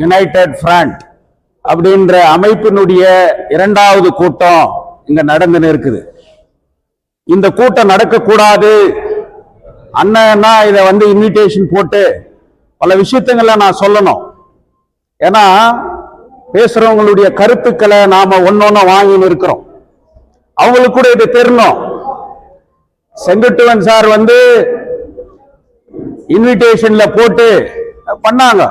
United front அப்படின்ற அமைப்பினுடைய இரண்டாவது கூட்டம் இங்க நடந்து இருக்குது. இந்த கூட்டம் நடக்கக்கூடாது அண்ணா இதை இன்விடேஷன் போட்டு பல விஷயத்துங்களை நான் சொல்லணும். ஏன்னா பேசுறவங்களுடைய கருத்துக்களை நாம ஒன்னொன்னு வாங்கி இருக்கிறோம். அவங்களுக்கு கூட இது தெரியணும். செங்குட்டுவன் சார் இன்விடேஷன்ல போட்டு பண்ணாங்க.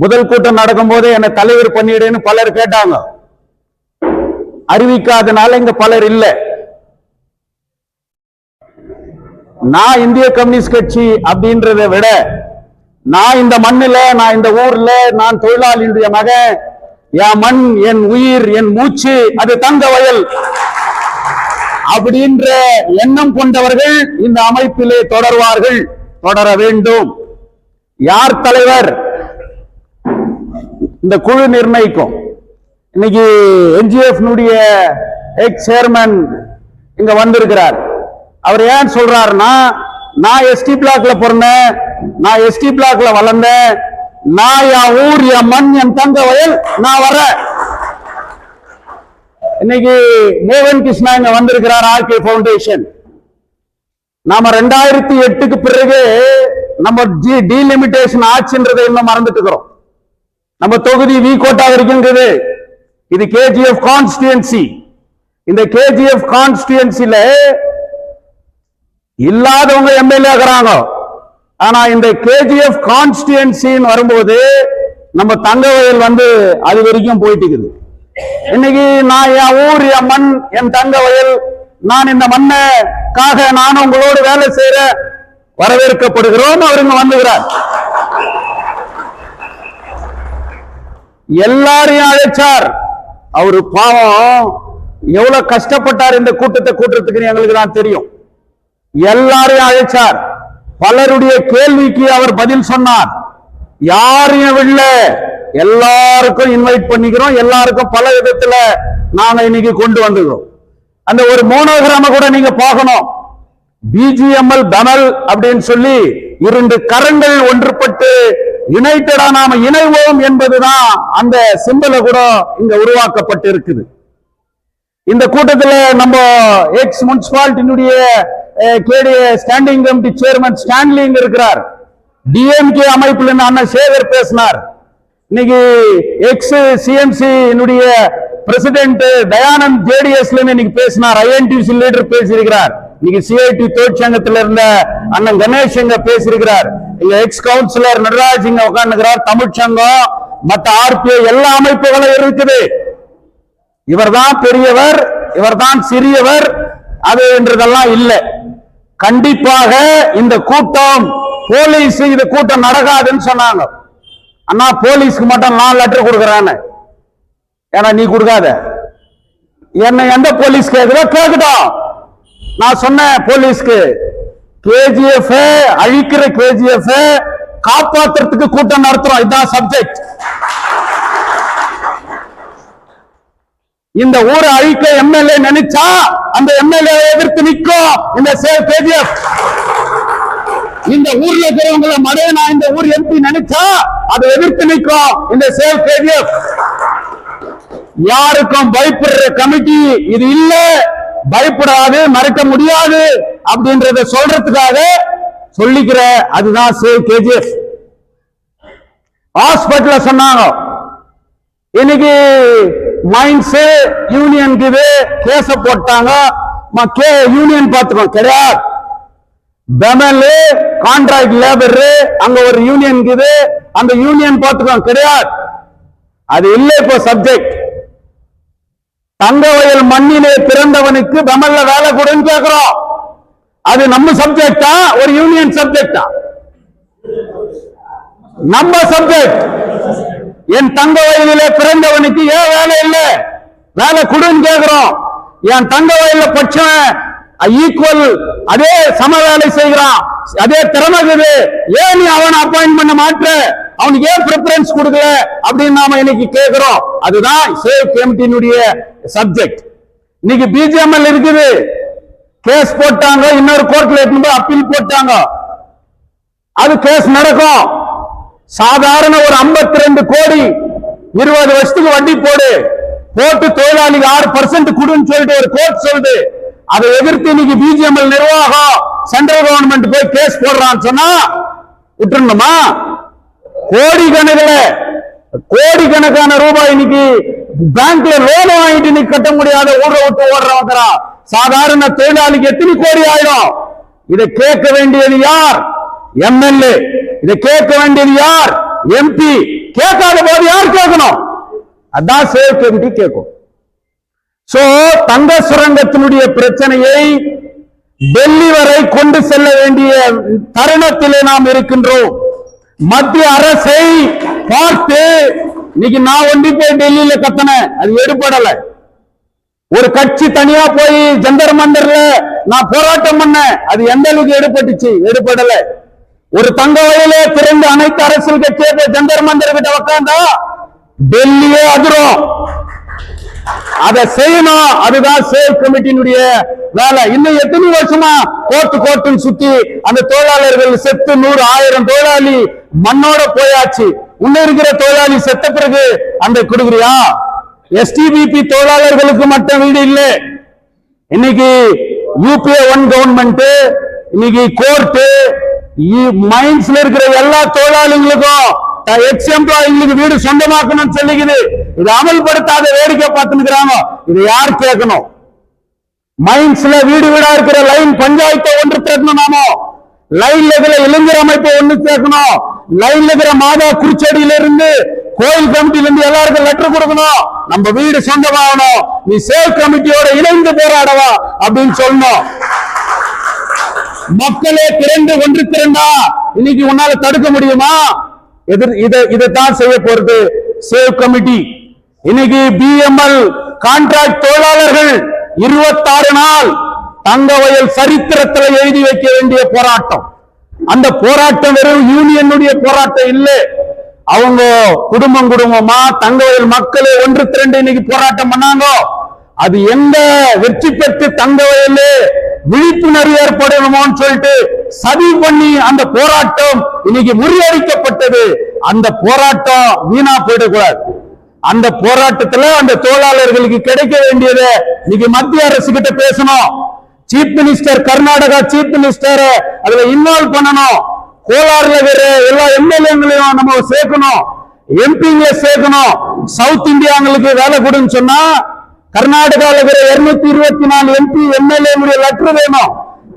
முதல் கூட்டம் நடக்கும் போது என்ன தலைவர் பண்ணிடுன்னு பலர் கேட்டாங்க. அறிவிக்காதனால இங்க பலர் இல்லை. நான் இந்திய கம்யூனிஸ்ட் கட்சி அப்படின்றத விட நான் இந்த மண்ணில, நான் இந்த ஊர்ல, நான் தொழிலாளியுடைய மகன், என் மண், என் உயிர், என் மூச்சு, அது தங்க வயல் அப்படின்ற எண்ணம் கொண்டவர்கள் இந்த அமைப்பிலே தொடர்வார்கள், தொடர வேண்டும். யார் தலைவர் இந்த குழு நிர்ணயிக்கும். இன்னைக்கு என்ஜிஎஃப் எக்ஸ் சேர்மன் இங்க வந்திருக்கிறார். அவர் ஏன் சொல்றாருன்னா, நான் எஸ்டி பிளாக்ல பிறந்தேன், நான் எஸ்டி பிளாக்ல வளர்ந்தேன், நான் என் ஊர், என் மண், என் தங்க வயல், நான் வரேன். இன்னைக்கு மோகன் கிருஷ்ணா இங்க வந்திருக்கிறார், ஆர்கே பவுண்டேஷன். நாம 2008க்கு பிறகு நம்ம டீலிமிட்டேஷன் ஆச்சுன்றதை இன்னும் மறந்துட்டு இருக்கிறோம். நம்ம தொகுதி வி கோட்டா வரைக்கும் இருக்குது. இது கேஜிஎஃப் கான்ஸ்டிடுவன்சி. இந்த கேஜிஎஃப் கான்ஸ்டிடுவன்சில இல்லாதவங்க எம்எல்ஏ ஆகிறாங்க. ஆனா இந்த கேஜிஎஃப் கான்ஸ்டிடுவன்சின்னு வரும்போது நம்ம தங்க வயல் அது வரைக்கும் போயிட்டு இருக்குது. இன்னைக்கு நான் என் ஊர், என் மண், என் தங்க வயல், நான் இந்த மண்ணுக்காக நான் உங்களோடு வேலை செய்யற வரவேற்கப்படுகிறோம். அவருங்க வந்துகிறார். எல்லாரையும் அழைச்சார். அவரு பாவம் எவ்வளவு கஷ்டப்பட்டார் இந்த கூட்டத்தை கூட்டுறதுக்கு எங்களுக்கு தான் தெரியும். எல்லாரையும் அழைச்சார். பலருடைய கேள்விக்கு அவர் பதில் சொன்னார். யாரையும் விடல, எல்லாருக்கும் இன்வைட் பண்ணிக்கிறோம். எல்லாருக்கும் பல விதத்துல நாங்க இன்னைக்கு கொண்டு வந்துக்கிறோம். அந்த ஒரு மோனோகிராம கூட நீங்க பார்க்கணும். பிஜிஎம்எல் பெமல் அப்படின்னு சொல்லி 2 கரங்கள் ஒன்றுபட்டு யுனைடடா நாம இணைவோம் என்பதுதான் அந்த சிம்பல கூட இங்க உருவாக்கப்பட்டு இருக்குது. இந்த கூட்டத்தில் நம்ம எக்ஸ் முனிசிபாலிட்டியினுடைய ஸ்டாண்டிங் கமிட்டி சேர்மன் ஸ்டான்லி இருக்கிறார். டிஎம்கே அமைப்புல அண்ணன் சேகர் பேசினார். இன்னைக்கு எக்ஸ் சிஎம்சி பிரசிடென்ட் தயானந்த் ஜேடிஎஸ்ல இன்னைக்கு பேசினார். ஐஎன்டிசி லீடர் பேசியிருக்கிறார். இன்னைக்கு சிஐடி தொழிற்சங்கத்தில் இருந்த அண்ணன் கணேஷ் இங்க பேசியிருக்கிறார். இங்க எக்ஸ் கவுன்சிலர் நடராஜ் இங்க உட்கார்ந்துக்கிறார். தமிழ்ச்சங்கம், மற்ற ஆர்பிஐ எல்லா அமைப்புகளும் இருக்குது. இவர்தான் பெரியவர், இவர்தான் சிறியவர், அது என்றதெல்லாம் இல்லை. கண்டிப்பாக இந்த கூட்டம், போலீஸ் இந்த கூட்டம் நடக்காதுன்னு சொன்னாங்க. அண்ணா போலீஸ்க்கு மட்டும் நான் லெட்டர் கொடுக்கறான்னு. ஏன்னா நீ கொடுக்காத, என்ன எந்த போலீஸ் கேக்குதோ கேட்கட்டும். நான் சொன்னேன் போலீஸ்க்கு, கேஜிஎஃப் அழிக்கிற கேஜிஎஃப் காப்பாத்துறதுக்கு கூட்டம் நடத்துறோம். இதுதான் சப்ஜெக்ட். இந்த ஊரை அழிக்க எம்எல்ஏ நினைச்சா அந்த எம்எல்ஏ எதிர்த்து நிற்கும் இந்த சேவ் கேஜிஎஃப். இந்த ஊர்ல இருக்கிறவங்களை மடையனா இந்த ஊர் எம்பி நினைச்சா அதை எதிர்த்து நிற்கும் இந்த சேவ் கேஜிஎஃப். யாருக்கும் பயப்படுற கமிட்டி இது இல்ல, பயப்படாது, மறைக்க முடியாது அப்படின்றத சொல்றதுக்காக சொல்லிக்கிற அதுதான் சேவ் கேஜிஎஃப். ஹாஸ்பிட்டல்ல சொன்னாங்க இன்னைக்கு மைன்ஸ் யூனியனுக்கு கேச போட்டாங்க. யூனியன் பார்த்துக்கோ கிடையாது. பெமல் கான்ட்ராக்ட் லேபர் அங்க ஒரு யூனியன் இருக்குது, அந்த யூனியன் பார்த்துக்கோ கிடையாது. அது இல்லை. இப்போ சப்ஜெக்ட் தங்க வயல் மண்ணிலே பிறந்தவனுக்கு பெமல்ல வேலை கொடுன்னு கேட்கிறோம். அது நம்ம சப்ஜெக்டா, ஒரு யூனியன் சப்ஜெக்டா? நம்ம சப்ஜெக்ட். என் தங்க வயலிலே பிறந்தவனுக்கு ஏன் வேலை இல்லை, வேலை கொடுன்னு கேட்கிறோம். என் தங்க வயல்ல பட்சம் ஈக்குவல், அதே சம வேலை செய்கிறான், அதே திறமை இருக்குது, ஏன் நீ அவனை அப்பாயிண்ட் பண்ண மாற்ற, அவனுக்கு ஏன் பிரிபரன்ஸ் கொடுக்கல அப்படின்னு நாம இன்னைக்கு கேட்கிறோம். அதுதான் சேவ் கமிட்டியினுடைய சப்ஜெக்ட். இன்னைக்கு பிஜிஎம்எல் இருக்குது, கேஸ் போட்டாங்க, இன்னொரு கோர்ட்ல எடுத்து அப்பீல் போட்டாங்க. அது கேஸ் நடக்கும். சாதாரண ஒரு 52 கோடி 20 வருஷத்துக்கு வட்டி போட்டு தொழிலாளிக்கு 6% கொடுன்னு சொல்லிட்டு ஒரு கோர்ட் சொல்லுது. அதை எதிர்த்து இன்னைக்கு பிஜிஎம்எல் நிர்வாகம் சென்ட்ரல் கவர்மெண்ட் போய் கேஸ் போடுறான்னு சொன்னா விட்டுருணுமா? கோடிக்கணக்கான ரூபாய் இன்னைக்கு பேங்க்ல லோன் வாங்கிட்டு இன்னைக்கு கட்ட முடியாத ஊரை விட்டு ஓடுறவங்க சாதாரண தொழிலாளிக்கு எத்தனை கோடி ஆயிடும்? இதை கேட்க வேண்டியது யார்? எம்எல்ஏ. இதை கேட்க வேண்டியது யார்? எம்பி. கேட்காத போது யார் கேட்கணும்? அதான் சேவ் கமிட்டி கேட்கும். சோ தங்க சுரங்கத்தினுடைய பிரச்சனையை டெல்லி வரை கொண்டு செல்ல வேண்டிய தருணத்திலே நாம் இருக்கின்றோம். மத்திய அரசை பார்த்து இன்னைக்கு நான் ஒண்டி போய் டெல்லியில கத்தன, அது எடுபடல. ஒரு கட்சி தனியா போய் ஜந்தர் மந்தர்ல நான் போராட்டம் பண்ண, அது எந்த அளவுக்கு எடுபட்டுச்சு? எடுபடல. ஒரு தங்க வயலே திறந்து அனைத்து அரசியல் கட்சியை ஜந்தர் மந்தர் கிட்ட உட்கார்ந்தா டெல்லியே அதிரும். அதை செய்யணும். அதுதான் சேவ் கமிட்டியினுடைய வேலை. இன்னும் எத்தனை வருஷமா கோர்ட்டுன்னு சுத்தி அந்த தொழிலாளர்கள் செத்து 100 1000 தொழிலாளி மண்ணோட போயாச்சு. உள்ள இருக்கிற தொழிலாளி செத்த பிறகு அந்த கொடுக்குறியா? எஸ்டிபிபி தொழிலாளர்களுக்கு மட்டும் வீடு இல்லை. இன்னைக்கு யூபிஏ 1 கவர்மெண்ட், இன்னைக்கு கோர்ட்டு, மைன்ஸ்ல இருக்கிற எல்லா தொழிலாளிகளுக்கும் எக்ஸ் எம்ப்ளாயிங்களுக்கு வீடு சொந்தமாக்கணும்னு சொல்லிக்குது. இது அமல்படுத்தாத வேடிக்கை பார்த்துக்கிறாங்க. இது யார் கேட்கணும்? மைன்ஸ்ல வீடு வீடா இருக்கிற லைன் பஞ்சாயத்தை ஒன்று சேர்க்கணும். நாம லைன்ல இருக்கிற இளைஞர் அமைப்பை ஒன்று சேர்க்கணும். லைன்ல இருக்கிற மாதா குறிச்சடியில இருந்து கோயில் கமிட்டில இருந்து எல்லாருக்கும் லெட்டர் கொடுக்கணும். நம்ம வீடு சொந்தமாகணும், நீ சேவ் கமிட்டியோட இணைந்து போராடவா அப்படின்னு சொல்லணும். மக்களே திரண்டு ஒன்று திரண்டா இன்னைக்கு உன்னால தடுக்க முடியுமா? இதைத்தான் செய்ய போறது சேவ் கமிட்டி. இன்னைக்கு பிஎம்எல் கான்ட்ராக்ட் தொழிலாளர்கள் 26 நாள் தங்க வயல் சரித்திரத்தில் எழுதி வைக்க வேண்டிய போராட்டம். அந்த போராட்டம் வெறும் யூனியனுடைய போராட்டம் இல்லை. அவங்க குடும்பமா தங்க வயல் மக்களே ஒன்று திரண்டு இன்னைக்கு போராட்டம் பண்ணாங்க. அது எங்க வெற்றி பெற்று தங்க வயல் விழிப்புணர்வு ஏற்படணுமோன்னு சொல்லிட்டு சதி பண்ணி அந்த போராட்டம் இன்னைக்கு முறியடிக்கப்பட்டது. அந்த போராட்டம் வீணா போயிடக்கூடாது. அந்த போராட்டத்துல அந்த தொழிலாளர்களுக்கு கிடைக்க வேண்டியதை இன்னைக்கு மத்திய அரசு கிட்ட பேசணும். Chief minister, Karnataka chief minister அதுல இன்வால்வ் பண்ணணும். கோலாறுல வேற எல்லா எம்எல்ஏங்களையும் நம்ம சேர்க்கணும், எம்பிங்களை சேர்க்கணும். சவுத் இந்தியாங்களுக்கு வேலை கொடுன்னு சொன்னா கர்நாடகாவில் இருக்கிற 224 எம்பி எம்எல்ஏ லெட்டர் வேணும்,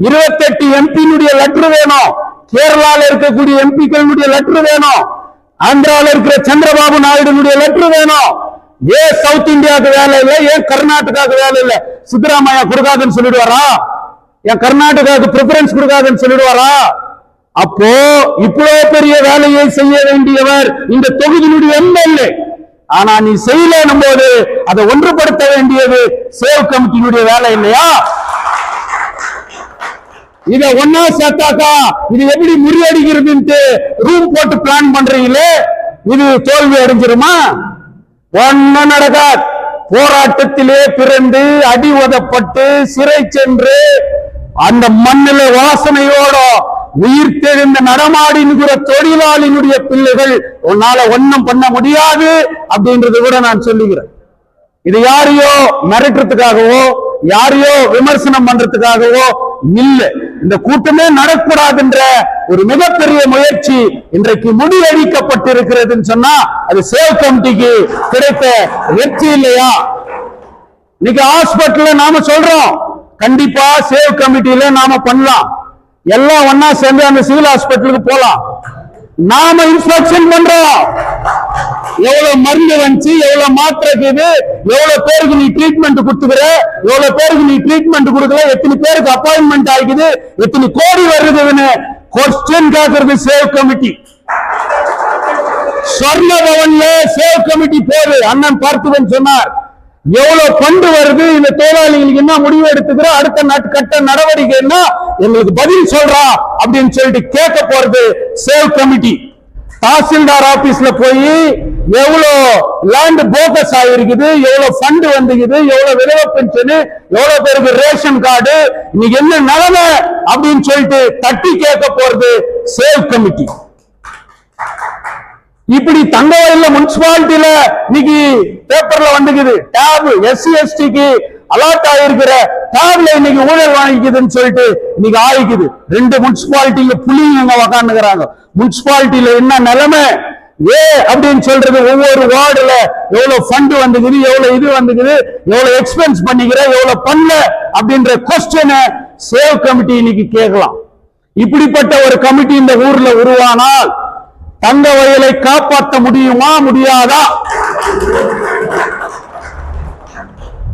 28 எம்பி லெட்டர் வேணும், கேரளாவில் இருக்கக்கூடிய எம்பிக்களுடைய லெட்டர் வேணும், ஆந்திராவில் இருக்கிற சந்திரபாபு நாயுடு லெட்டர் வேணும். ஏன் சவுத் இந்தியாவுக்கு வேலை இல்லை? ஏன் கர்நாடகாவுக்கு வேலை இல்லை? சித்தராமையா கொடுக்காதுன்னு சொல்லிடுவாரா? ஏன் கர்நாடகாவுக்கு பிரிபரன்ஸ் கொடுக்காதுன்னு சொல்லிடுவாரா? அப்போ இவ்வளவு பெரிய வேலையை செய்ய வேண்டியவர் இந்த தொகுதியினுடைய எம்எல்ஏ. ஆனா நீ செய்யலும் போது அதை ஒன்றுபடுத்த வேண்டியது சேவ் கமிட்டியினுடைய வேலை இல்லையா? இத ஒன்னா சேர்த்தாக்கா இது எப்படி முறியடிக்கிறது ரூம் போட்டு பிளான் பண்றீங்களே, இது தோல்வி அடைஞ்சிருமா? ஒன்னும் நடக்காது. போராட்டத்திலே பிறந்து அடி உதப்பட்டு சிறை சென்று அந்த மண்ணில வாசனையோட உயிர் தெழுந்த நடமாடினுகிற தொழிலாளியினுடைய பிள்ளைகள் உன்னால ஒன்னும் பண்ண முடியாது அப்படின்றது கூட நான் சொல்லுகிறேன். இது யாரையோ மிரட்டுறதுக்காகவோ யாரையோ விமர்சனம் பண்றதுக்காகவோ இல்ல. இந்த கூட்டமே நடக்கூடாதுன்ற ஒரு மிகப்பெரிய முயற்சி இன்றைக்கு முறியடிக்கப்பட்டிருக்கிறதுன்னு சொன்னா அது சேவ் கமிட்டிக்கு கிடைத்த வெற்றி இல்லையா? இன்னைக்கு ஹாஸ்பிட்டல்ல நாம சொல்றோம், கண்டிப்பா சேவ் கமிட்டியில நாம பண்ணலாம். எல்லாம் ஒன்னா சேர்ந்து அந்த சிவில் ஹாஸ்பிட்டலுக்கு போலாம். நாம இன்ஸ்பெக்ஷன் பண்றோம். எவ்வளவு மருந்து வந்துச்சு, எவ்வளவு மாத்திரை இருக்குது, எவ்வளவு பேருக்கு நீ ட்ரீட்மெண்ட் கொடுத்துக்கிற, எவ்வளவு பேருக்கு நீ ட்ரீட்மெண்ட் கொடுக்கல, எத்தனை பேருக்கு அப்பாயின்மெண்ட் ஆகிக்குது, எத்தனை கோடி வருதுன்னு கொஸ்டின் கேட்கறது சேவ் கமிட்டி. சொர்ண பவன்ல சேவ் கமிட்டி போது அண்ணன் பார்த்துவன் சொன்னார், எவ்வளவு பண்டு வருது, இந்த தொழிலாளிகளுக்கு என்ன முடிவு எடுத்துக்கிறோம், அடுத்த கட்ட நடவடிக்கை என்ன எங்களுக்கு பதில் சொல்றா அப்படின்னு சொல்லிட்டு கேட்க போறது சேவ் கமிட்டி. தாசில்தார் ஆபீஸ்ல போய் எவ்வளவு லேண்ட் போக்கஸ் ஆகிருக்குது, எவ்வளவு ஃபண்ட் வந்துக்குது, எவ்வளவு விதவை பென்ஷன், எவ்வளவு பேருக்கு ரேஷன் கார்டு, இன்னைக்கு என்ன நிலைமை அப்படின்னு சொல்லிட்டு தட்டி கேட்க போறது சேவ் கமிட்டி. இப்படி தங்கவயல்ல முனிசிபாலிட்டியில இன்னைக்கு பேப்பர்ல வந்துக்குது டேப் SC STக்கு அலாட் ஆகிருக்கிற டேப்ல இன்னைக்கு ஊழல் வாங்கிக்குதுன்னு சொல்லிட்டு இன்னைக்கு ஆயிக்குது. 2 முனிசிபாலிட்டியில புலிங்க உக்காந்துக்கிறாங்க. முனிசிபாலிட்டியில என்ன நிலைமை அப்படின்னு சொல்றது, ஒவ்வொரு வார்டுல எவ்வளவு ஃபண்ட் வந்துக்குது, எவ்வளவு இது வந்துக்குது, எவ்வளவு எக்ஸ்பென்ஸ் பண்ணிக்கிற, எவ்வளவு பண்ணல அப்படின்ற கொஸ்டினை சேவ் கமிட்டி இன்னைக்கு கேட்கலாம். இப்படிப்பட்ட ஒரு கமிட்டி இந்த ஊர்ல உருவானால் தங்கவயலை காப்பாற்ற முடியுமா முடியாதா?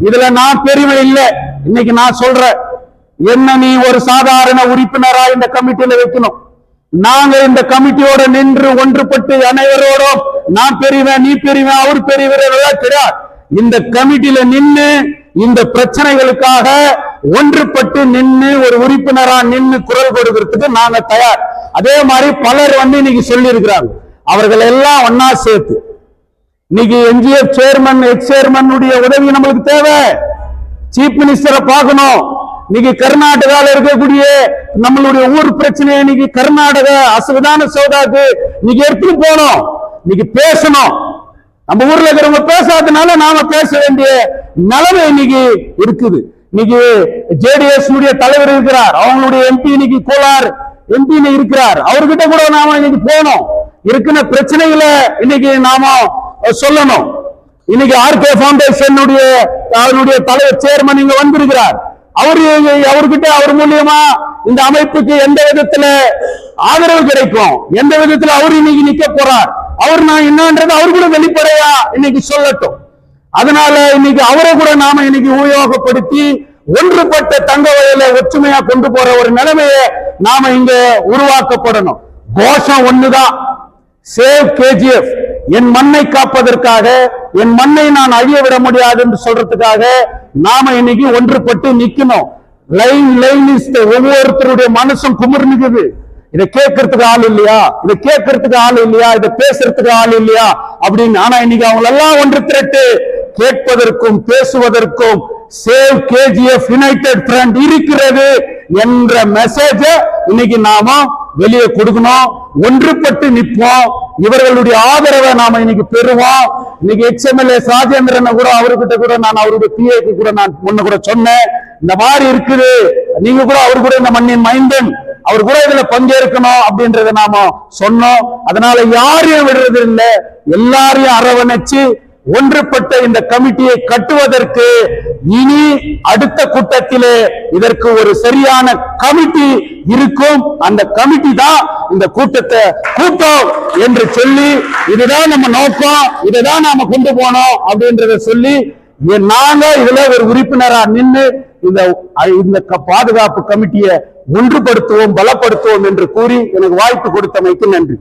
இதுல நான் பெருமை இல்லை. இன்னைக்கு நான் சொல்றேன், என்ன நீ ஒரு சாதாரண உறுப்பினரா இந்த கமிட்டியில வைக்கணும். நாங்க இந்த கமிட்டியோட நின்று ஒன்றுபட்டு அனைவரோடும் நான் பெரியவன் நீ பெரியவன் அவர் பெரியவர் கிடையாது. இந்த கமிட்டியில நின்று இந்த பிரச்சனைகளுக்காக ஒன்றுபட்டு நின்று ஒரு உறுப்பினரா நின்று குரல் கொடுக்கிறதுக்கு நாங்க தயார். அதே மாதிரி பலர் இன்னைக்கு சொல்லி இருக்கிறாங்க. அவர்கள் எல்லாம் ஒன்னா சேர்த்து இன்னைக்கு NGF சேர்மன் எக்ஸ் சேர்மன் உதவி நம்மளுக்கு தேவை. சீஃப் மினிஸ்டரை பார்க்கணும். இன்னைக்கு கர்நாடகால இருக்கக்கூடிய நம்மளுடைய ஊர் பிரச்சனையை இன்னைக்கு கர்நாடக அசவிதான சோதாக்கு இன்னைக்கு எடுத்துட்டு போனோம். இன்னைக்கு பேசணும். நம்ம ஊர்ல இருக்கிறவங்க பேசாதனால நாம பேச வேண்டிய நிலைமை இன்னைக்கு இருக்குது. இன்னைக்கு JDS தலைவர் இருக்கிறார், அவங்களுடைய MP இன்னைக்கு கோலார் MP இருக்கிறார். அவர்கிட்ட கூட நாம இன்னைக்கு போனோம். இருக்கிற பிரச்சனைகளை இன்னைக்கு நாம சொல்லணும். இன்னைக்கு RK ஃபவுண்டேஷன் அவருடைய தலைவர் சேர்மன் இங்க வந்திருக்கிறார். அவர்கிட்ட அவர் மூலியமா இந்த அமைப்புக்கு எந்த விதத்துல ஆதரவு கிடைக்கும், எந்த விதத்துல அவர் இன்னைக்கு நிக்க போறார், அவர் நான் என்னன்றது அவர் கூட வெளிப்படையா இன்னைக்கு சொல்லட்டும். அதனால இன்னைக்கு அவரை கூட நாம இன்னைக்கு உபயோகப்படுத்தி ஒன்றுபட்ட தங்கவயலை ஒற்றுமையா கொண்டு போற ஒரு நிலைமையை நாம இங்க உருவாக்கப்படணும். கோஷம் ஒண்ணுதான், சேவ் KGF. என் மண்ணை காப்பதற்காக, என் மண்ணை நான் அழிய விட முடியாது என்று சொல்றதுக்காக நாம இன்னைக்கு ஒன்றுபட்டு நிக்கணும். லைன் ஒவ்வொருத்தருடைய மனசும் குமுறுக்குது. இதை கேட்கறதுக்கு ஆள் இல்லையா, இதை கேட்கறதுக்கு ஆள் இல்லையா, இதை பேசுறதுக்கு ஆள் இல்லையா அப்படின்னு. ஆனா இன்னைக்கு அவங்க எல்லாம் ஒன்று திரட்டு கேட்பதற்கும் பேசுவதற்கும் சேவ் KGF யுனைடெட் ஃப்ரண்ட் இருக்கிறது என்ற மெசேஜ இன்னைக்கு நாம வெளியே கொடுக்கணும். ஒன்றுபட்டு நிற்போம். இவர்களுடைய ஆதரவை நாம இன்னைக்கு பெறுவோம். இன்னைக்கு XMLA ராஜேந்திரன் கூட அவர்கிட்ட கூட நான் அவருடைய PAக்கு கூட நான் முன்ன கூட சொன்னேன், இந்த மாதிரி இருக்குது, நீங்க கூட அவரு கூட இந்த மண்ணின் மைந்தன், அவர் கூட இதுல பங்கேற்கணும் அப்படின்றத நாம சொன்னோம். அதனால யாரையும் விடுறது இல்லை, எல்லாரையும் அரவணைச்சு ஒன்றுபட்ட இந்த கமிட்டியை கட்டுவதற்கு இனி அடுத்த கூட்டத்திலே இதற்கு ஒரு சரியான கமிட்டி இருக்கும். அந்த கமிட்டி தான் இந்த கூட்டத்தை கூட்டம் என்று சொல்லி, இதுதான் நம்ம நோக்கம், இதைதான் நாம கொண்டு போனோம் அப்படின்றத சொல்லி நாங்க இதுல ஒரு உறுப்பினரா நின்று இந்த பாதுகாப்பு கமிட்டியை ஒன்றுபடுத்துவோம், பலப்படுத்துவோம் என்று கூறி எனக்கு வாய்ப்பு கொடுத்தமைக்கு நன்றி.